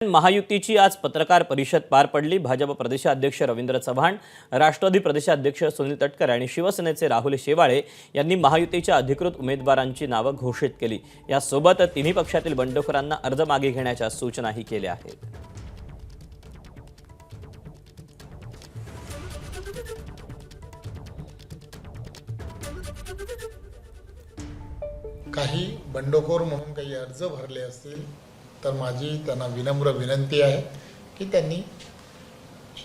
महायुतीची आज पत्रकार परिषद पार पडली। भाजप प्रदेशाध्यक्ष रवींद्र चव्हाण, राष्ट्रवादी प्रदेशाध्यक्ष सुनील तटकरे आणि शिवसेनेचे राहुल शेवाळे यांनी महायुतीच्या अधिकृत उमेदवारांची नावे घोषित केली। यासोबत तिन्ही पक्षातील बंडखोरांना अर्ज मागे घेण्याच्या सूचनाही केल्या आहेत। काही बंडखोर म्हणून काही अर्ज भरले असतील तर माझी त्यांना विनम्र विनंती आहे की त्यांनी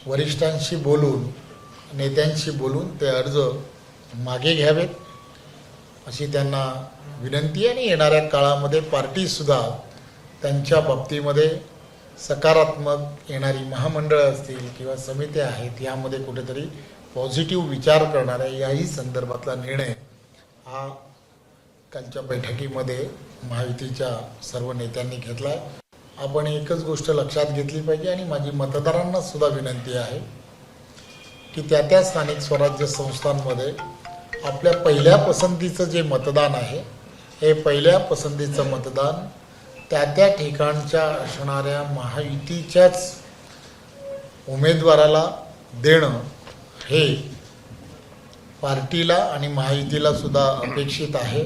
वरिष्ठांशी बोलून, नेत्यांशी बोलून ते अर्ज मागे घ्यावेत अशी त्यांना विनंती आहे। आणि येणाऱ्या काळामध्ये पार्टीसुद्धा त्यांच्या बाबतीमध्ये सकारात्मक येणारी महामंडळं असतील किंवा समित्या आहेत यामध्ये कुठेतरी पॉझिटिव्ह विचार करणाऱ्या याही संदर्भातला निर्णय हा कालच्या बैठकीमध्ये महायुतीच्या सर्व नेत्यांनी घेतला आहे। आपण एकच गोष्ट लक्षात घेतली पाहिजे आणि माझी मतदारांना सुद्धा विनंती आहे की त्या स्थानिक स्वराज्य संस्थांमध्ये आपल्या पहिल्या पसंतीचं जे मतदान आहे हे पहिल्या पसंतीचं मतदान त्या ठिकाणच्या असणाऱ्या महायुतीच्याच उमेदवाराला देणं हे पार्टीला आणि महायुतीला सुद्धा अपेक्षित आहे।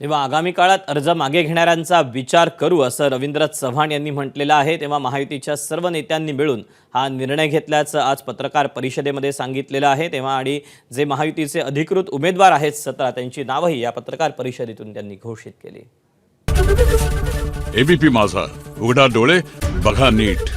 तेव्हा आगामी काळात अर्ज मागे घेणाऱ्यांचा विचार करू असं रवींद्र चव्हाण यांनी म्हटलेलं आहे। तेव्हा महायुतीच्या सर्व नेत्यांनी मिळून हा निर्णय घेतल्याचं आज पत्रकार परिषदेमध्ये सांगितलेलं आहे। तेव्हा आणि जे महायुतीचे अधिकृत उमेदवार आहेत 17 त्यांची नावही या पत्रकार परिषदेतून त्यांनी घोषित केली। एबीपी माझा, उघडा डोळे बघा नीट।